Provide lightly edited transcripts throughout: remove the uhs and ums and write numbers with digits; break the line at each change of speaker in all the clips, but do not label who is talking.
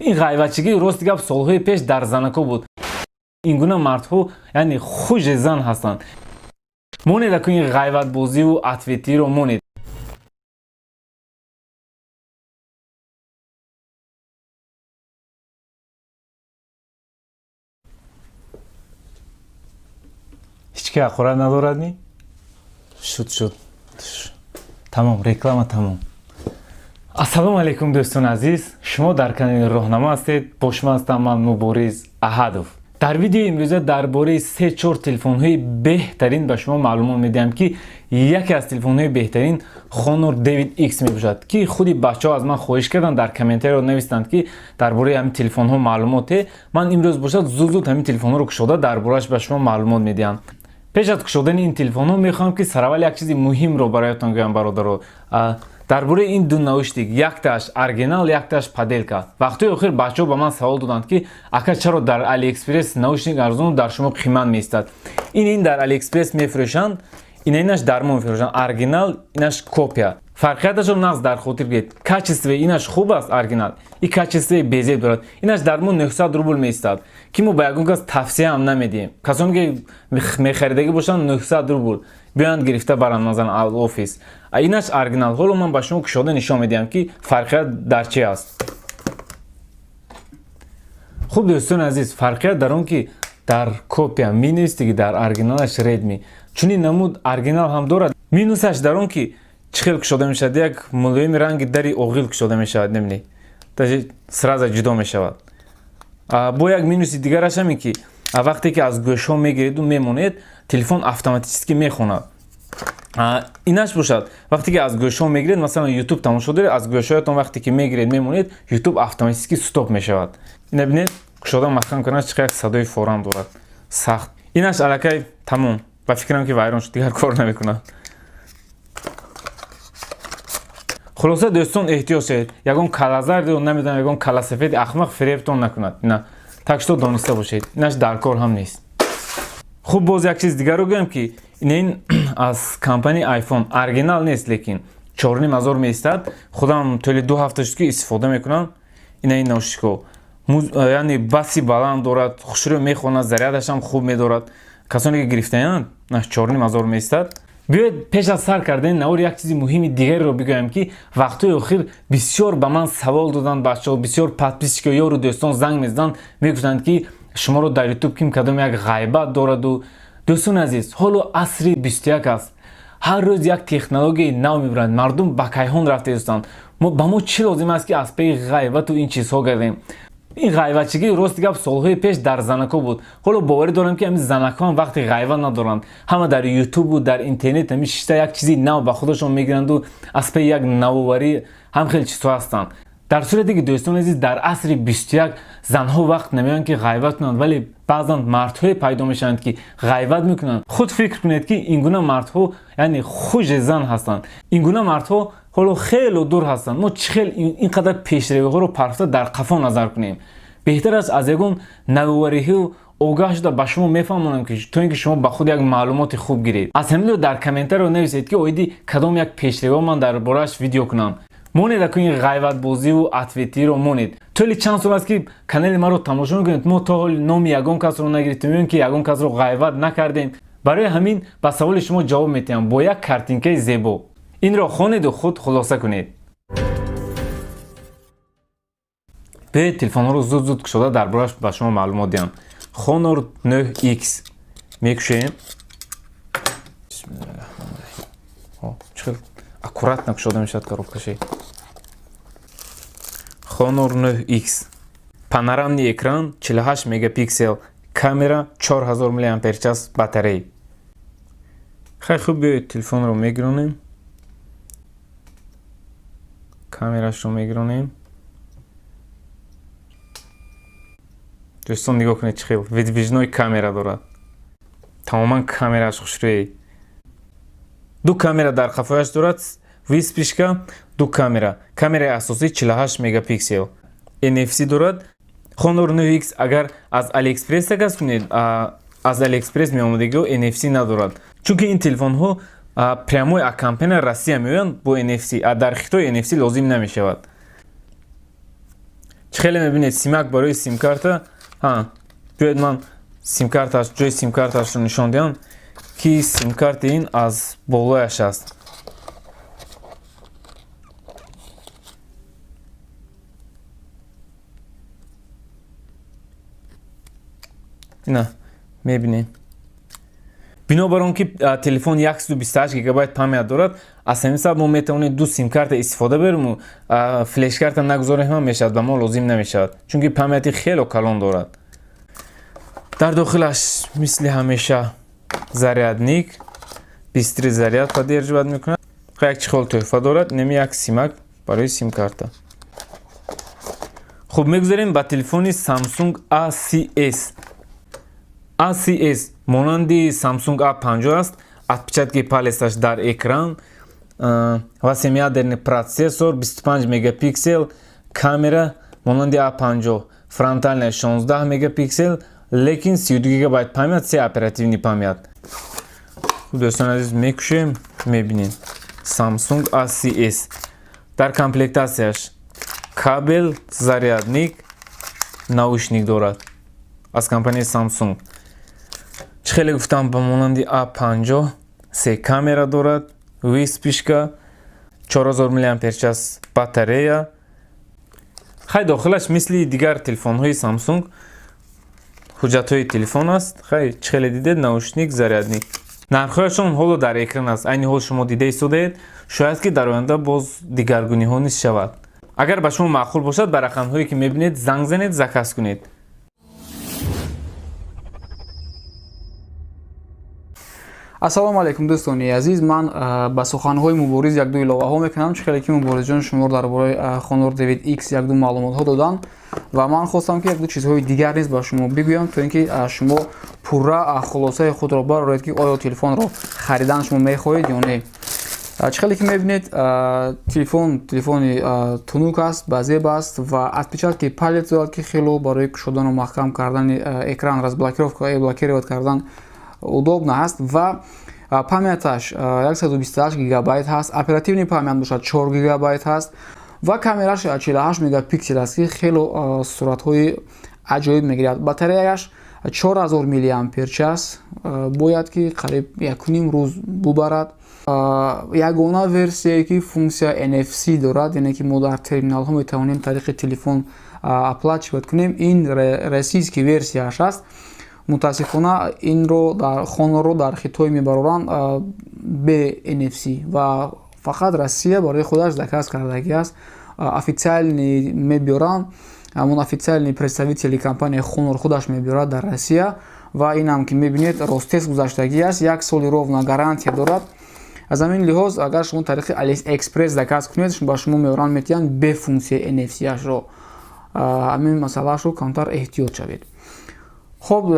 ин ғайвачиги рости гап солҳои пеш дар занако буд. Ин гуна мардҳо яъне хуже зан ҳастанд. монед аку ин ғайватбозиву ответиро монед. ҳички ақурат надорад ни? Шуд. Тамом, реклама тамом. Ассалому алайкум дӯстон азиз. Шумо дар канали роҳнамо ҳастед. Бо шумо ҳастам ман Мубориз Аҳадов. дар видеои имрӯза дар бораи 3-4 телефонҳои беҳтарин ба шумо маълумот медиҳам ки яке аз телефонҳои беҳтарин Honor David X мебошад ки худи бачаҳо аз ман хоҳиш карданд дар комментариҳо нависанд ки дар бораи ҳамин телефонҳо маълумоте. ман имрӯз бошад зуд ҳамин телефонҳоро кушода дар борааш ба шумо маълумот медиҳам. пеш аз кушодани ин телефонҳо мехоҳам ки сараввал як чизи муҳимро бароятон гӯям бародаро. дар бораи ин ду навиштик, яктааш оригинал, яктааш паделка. вақтҳои охир бачаҳо ба ман савол доданд ки ака чаро дар AliExpress наушник арзону дар шумо қимат меистад. ин дар AliExpress мефурӯшанд, инаш дар мо мефурӯшанд оригинал, инаш копия. фарқияташро нағз дар хотир гиред. качестве инаш хуб аст оригинал, и качестве безеб дорад. инаш дар мо 900 рубл меистад ки мо ба ягон кас тавсия ҳам намедиҳем. касоне ки мехаридагӣ бошанд 900 рубл биёянд гирифта баранд мазалан ал офис. инаш оригинал. ҳоло ман ба шумо кушода нишон медиҳам ки фарқият дар чи аст. хуб дӯстони азиз, фарқият дар он ки дар копия менависти ки дар оригиналаш Redmi чунин намуд оригинал ҳам дорад. минусаш дар он ки чӣ хел кушода мешавад, як мулоими ранги дари оғил кушода мешавад, небинед, таҷи сразу ҷудо мешавад. бо як минуси дигараш ҳаме ки вақте ки аз гӯшҳо мегиреду мемонед, телефон автоматически мехонад. инаш бошад, вақте ки аз гӯшҳо мегиред, масалан YouTube тамошо доред, аз гӯшҳоятон вақте ки мегиред мемонед, YouTube автоматически стоп мешавад. ина бинед, кушода масхан кунад чӣ як садои форам дорад. сахт. инаш аллакай тамом. ба фикрам ки вайрон шуд, дигар кор намекунад. хулоса дӯстон эҳтиёт шавед. ягон калазарди намедонам, ягон каласафеди ахмақ фиребтон накунад. ина так што дониста бошед. инаш дар кор ҳам нест. хуб боз як чиз дигарро гӯям ки ин аз компанияи iPhone оригинал нест, лекин 4500 меистад. худам толи 2 ҳафта шуд ки истифода мекунам. ин наушникҳо яъне баси баланд дорад, хушрӯ мехонад, зарядаш ҳам хуб медорад. касоне ки гирифтаянд 4500 меистад. биёед пеш аз сар кардани навор як чизи муҳими дигареро бигӯям ки вақтҳои охир бисёр ба ман савол доданд бачаҳо, бисёр подписчикҳо ёру дӯстон занг мезананд, мегӯянд ки шуморо дар YouTube ким кадом як ғайбат дораду. дӯстони азиз, ҳоло асри 21 аст. ҳар рӯз як технологияи нав мебаранд. мардум ба кайҳон рафта истанд. ба мо чӣ лозим аст ки аз пеи ғайбату ин чизҳо гардем? ин ғайватчиги рости гап солҳои пеш дар занако буд. ҳоло боварӣ дорам ки ҳамин занако ҳам вақти ғайват надоранд. ҳама дар ютубу дар интернет ҳамин шишта як чизи нав ба худашон мегиранду аз пеи як навоварӣ ҳам хеле чизҳо ҳастанд. дар сурате ки дӯстони азиз дар асри 21 занҳо вақт намеёбанд ки ғайват кунанд, вале баъзан мардҳое пайдо мешаванд ки ғайват мекунанд. худ фикр кунед ки ин гуна мардҳо яъне хуже зан ҳастанд. ин гуна мардҳо ҳоло хеле дур ҳастанд. мо чӣ хел ин қадар пешравиҳоро парфта дар қафо назар кунем? беҳтар аст аз ягон навовариҳо огаҳ шуда ба шумо мефаҳмонам ки то ин ки шумо ба худ як маълумоти хуб гиред. аз ҳамин ҷо дар комментариҳо нависед ки оиди кадом як пешравиҳо ман дар борааш видео кунам. монед аку ин ғайватбозиву ответиро монед. толи чанд сол аст ки канали маро тамошо мекунед, мо то ҳоли номи ягон касро нагирифтем, мебинем ки ягон касро ғайват накардем. барои ҳамин ба саволи шумо ҷавоб метиҳам бо як картинкаи зебо. инро хонеду худ хулоса кунед. биёед телефонҳоро зуд кушода дар борааш ба шумо маълумот диҳам. Honor 9X мекушем. чӣ хел аккуратно кушода мешавад коробкаши. Honor 9X панорамный экран, 48 мегапиксел камера, 4000 мАч батарея. хеле хуб. биёед телефонро мегиронем, камерашро мегиронем. дӯстон нигоҳ кунед чӣ хел видвижной камера дорад. тамоман камераш хушрӯе. ду камера дар қафояш дорад, виспишка, ду камера. камераи асосӣ 48 мегапиксел. NFC дорад. Honor 9X агар аз AliExpress такас кунед, аз AliExpress меомадагиҳо NFC надорад. чунки ин телефонҳо прямой аз компания Россия меоянд бо NFC, дар Хитой NFC лозим намешавад. خیلی میبینید سیمک برای سیم کارت. بیاید من سیم کارتش جای سیم کارتش رو نشان دهم که سیم کارت این از بالایش است. نه میبینید. بنابر آنکه تلفن 128 گیگابایت پامت دارد، از همین سبب ما میتوانیم دو سیم کارت استفاده بریم و فلش کارت نگذاریم هم میشد و ما لازم نمیشد چون که پامتی خیلی کلان دارد. در داخلش مثل همیشه зарядник 23 заряд поддерживать میکنه. یک چخول تحفه دارد، نمی یک سیمک برای سیم کارت. خب میگذاریم با تلفن سامسونگ A50s. A50s مانند سامسونگ A50 است. отпечатки палецаш дар экран ва семиядерный процессор, 25 мегапиксел камера монанди A50, фронтальная 16 мегапиксел, лекин 32 гигабайт памят, 3 оперативный памят. Дӯстон азиз мекушем, мебинем Samsung A50s. Дар комплектацияш кабел, зарядник, наушник дорад аз компанияи Samsung. چه خیلی گفتم با مانندی A50 3 کامera دارد، USB 4000 میلی آمپر چاس باتریا. خیلی داخلش مثل دیگر تلفن های سامسونگ حجت های تلفن است. خیلی چه خیلی دیدید ناوشنیک، зарядник. نرخ‌هایشان حالا در اکران است. عین حال شما دیده ایستادید. شاید که در آینده باز دیگرگونی ها نیست شود. اگر به شما معقول باشد بر رقم هایی که میبینید زنگ زنید، زکس کنید.
ассалому алайкум дӯстони азиз, ман ба суханҳои мубориз як ду иловаҳо мекунам. чӣ хеле ки муборизҷон шуморо дар бораи Honor 9X як ду маълумотҳо доданд ва ман хостам ки як ду чизҳои дигар низ ба шумо бигӯям, то ин ки шумо пурра хулосаи худро бароред ки оё телефонро харидан шумо мехоҳед ё не. чӣ хеле ки мебинед телефони тунук аст, базеб аст ва отпечатки палец дорад ки хело барои кушодану маҳкам кардани экран, разблокировка, блокировать кардан удобно ҳаст ва памяташ 128 гигабайт ҳаст, оперативни памят бошад 4 гигабайт ҳаст ва камераш 48 мегапиксел аст ки хело суратҳои аҷоиб мегирад. Батареяш 4000 мили ампер час бояд ки қариб 1.5 рӯз бубарад. ягона версияе ки функсия NFC дорад, яъне ки мо дар терминалҳо метавонем тариқи телефон оплачивать кунем, ин российский версияш аст. мутаассифона инро дар Honor дар Хитой мебароранд бе NFC ва фақат Россия барои худаш заказ кардагӣ аст. официальни мебиёранд, ҳамон официальни представители компанияи Honor худаш мебиёрад дар Россия ва инам ки мебинед ростест гузаштагӣ аст, 1 соли ровна гарантия дорад. аз ҳамин лиҳоз агар шумо тариқи AliExpress заказ кунед, ба шумо меоранд метиҳанд бе функсияи NFC-ашро. ҳамин масъалаашро камтар эҳтиёт шавед. خب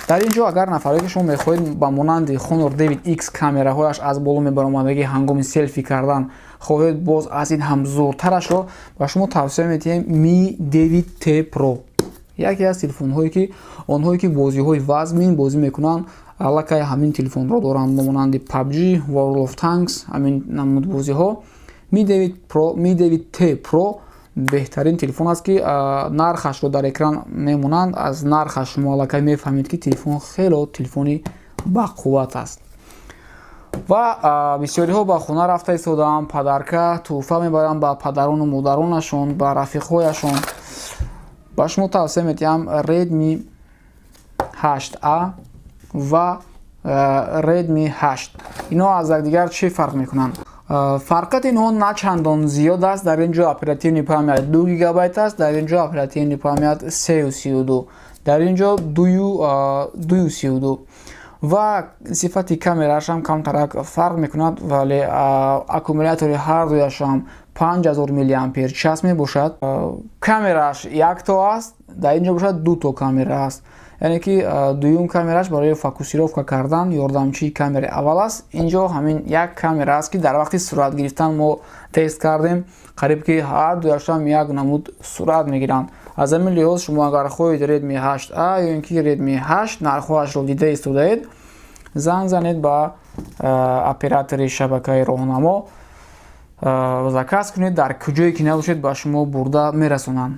در اینجا اگر نفری که شما میخواهید با مانند Honor 9X کامراهایش از بالا میبرامدگی هنگام سلفی کردن خواهید باز از این هم زورترش رو و شما توصیه میتیم Mi 9T Pro. یکی از تلفن هایی که آنهایی که بازی های وزمین بازی میکنن علاقه همین تلفن رو دارند، مانند PUBG، World of Tanks، همین نمود بازی ها. Mi 9T Pro беҳтарин телефон аст ки нархашро дар экран мемонанд. аз нархаш шумо аллакай мефаҳмед ки телефон хело телефони бақувват аст. ва бисёриҳо ба хона рафта истодаам, падарка тӯҳфа мебаранд ба падарону модаронашон, ба рафиқҳояшон. ба шумо тавсия метиҳам Redmi 8A ва Redmi 8. ино аз якдигар чӣ фарқ мекунанд? фарқат инҳо на чандон зиёд аст. дар ин ҷо оперативни памят 2 гигабайт аст, дар ин ҷо оперативни памят 332, дар ин ҷо 232 ва сифати камераш ҳам камтарак фарқ мекунад, вале аккумулятори ҳардуяшам 5000 мили ампер час мебошад. камераш якто аст, дар ин ҷо бошад 2 то камера аст, яъне ки дуюм камераш барои фокусировка кардан ёрдамчии камераи аввал аст. ин ҷо ҳамин як камера аст ки дар вақти сурат гирифтан мо тест кардем, қариб ки ҳардуяшам як намуд сурат мегиранд. аз ҳамин лиҳоз шумо агар хоҳед Redmi 8A ё ин ки Redmi 8 нархҳоашро дида истодаед, занг занед ба оператори шабакаи роҳнамо, заказ кунед, дар куҷое ки набошед ба шумо бурда мерасонанд.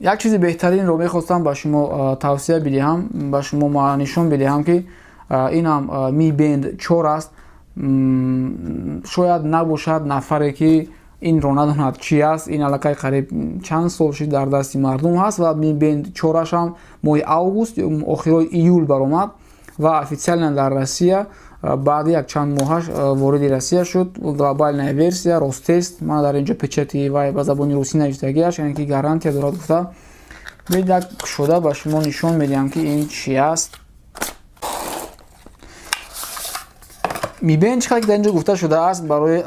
як чизи беҳтаринро мехостам ба шумо тавсия бидиҳам, ба шумо нишон бидиҳам, ки инам Mi Band 4 аст. Шояд набошад нафаре ки инро надонад чи аст. Ин аллакай қариб чанд сол шид дар дасти мардум ҳаст ва Mi Band 4-аш ҳам моҳи август охирои июл баромад ва официална дар Россия баъди якчанд моҳаш вориди Россия шуд. Глобальная версия, Ростест. Ман дар инҷо печати вай ба забони русӣ навиштагиаш, яъне ки гарантия дорад гуфта. Бед як шуда ба шумо нишон медиҳам ки ин чи аст. Mi Band чӣ ки дар инҷо гуфта шудааст барои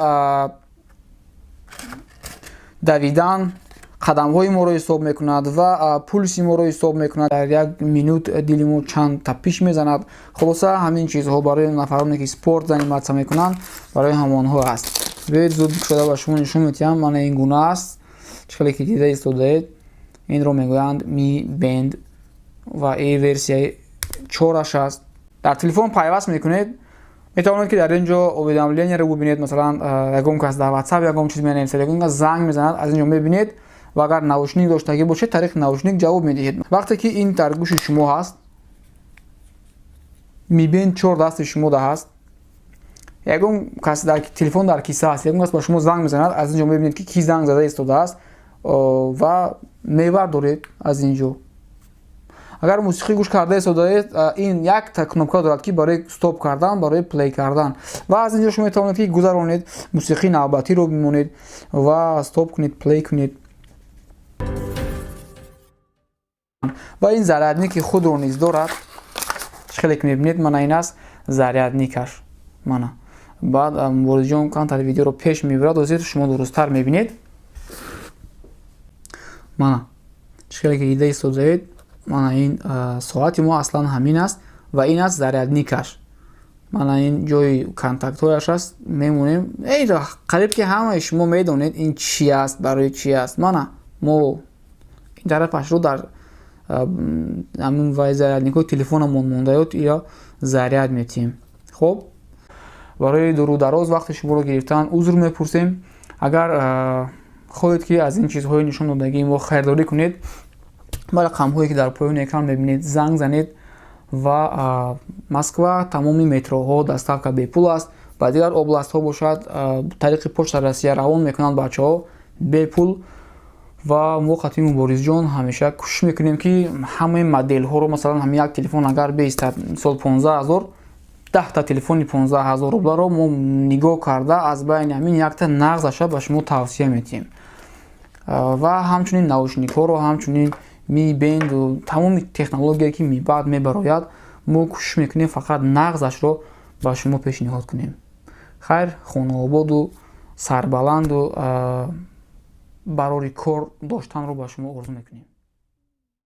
давидан қадамҳои моро ҳисоб мекунад ва пулси моро ҳисоб мекунад. Дар як минут дили мо чанд тапиш мезанад. Хулоса ҳамин чизҳо барои нафароне ки спорт заниматсия мекунанд, барои ҳамонҳо аст. Биёед зуд шуда ба шумо нишон медиҳам. Мана ин гуна аст. Чӣ ки дида истодаед. Инро мегӯянд Mi Band ва ин версияи 4-аш аст. Дар телефон пайваст мекунед. метавонед ки дар инҷо уведомлениеро бубинед. Масалан ягон кас дар WhatsApp ягон чиз менависад, ягон кас занг мезанад, аз инҷо мебинед ва агар наушник доштагӣ бошед, тариқи наушник ҷавоб медиҳед. Вақте ки ин дар гӯши шумо ҳаст, Mi Band 4 дасти шумода ҳаст, ягон кас дар телефон дар киса аст, ягон кас ба шумо занг мезанад, аз инҷо мебинед ки кӣ занг зада истодааст ва мебардоред аз инҷо. агар мусиқӣ гӯш карда истодаед, ин якта кнопка дорад ки барои стоп кардан, барои плей кардан ва аз инҷо шумо метавонед ки гузаронед, мусиқии навбатиро бимонед ва стоп кунед, плей кунед. ва ин зарядники худро низ дорад. чӣ ки мебинед, мана ин аст зарядникаш. Мана баъд муборизҷон кантари видеоро пеш мебирад, озир шумо дурусттар мебинед. Мана чӣ ки дида истодаед, мана ин соати мо аслан ҳамин аст ва ин аст зарядникаш. мана ин ҷои контактҳояш аст. Мемонем қариб ки ҳамаи шумо медонед ин чӣ аст, барои чӣ аст. Мана мо ин тарафашро дар ҳамин вай зарядникҳои телефонамон мондаёд ё заряд метиҳем. хуб, барои дурудароз вақти шуморо гирифтан узр мепурсем. агар хоҳед ки аз ин чизҳои нишон додагии мо хайрдорӣ кунед, ба рақамҳое ки дар поёни экран мебинед занг занед ва Москва тамоми метроҳо доставка бепул аст. ба дигар областҳо бошад, тариқи почта Россия равон мекунанд бачаҳо бепул. ва мо қатъи муборизҷон ҳамеша кӯшиш мекунем ки ҳамаи моделҳоро, масалан ҳамин як телефон агар беистад мисол 15 000, 10 телефони 15 000 рубларо мо нигоҳ карда аз байни ҳамин якта нағзаша ба шумо тавсия метиҳем. ва ҳамчунин наушникҳоро, ҳамчунин Mi Band тамоми технология ки мебаъд мебарояд, мо кӯшиш мекунем фақат нағзашро ба шумо пешниҳод кунем. хайр, хонаободу сарбаланду барори кор доштанро ба шумо орзу мекунем.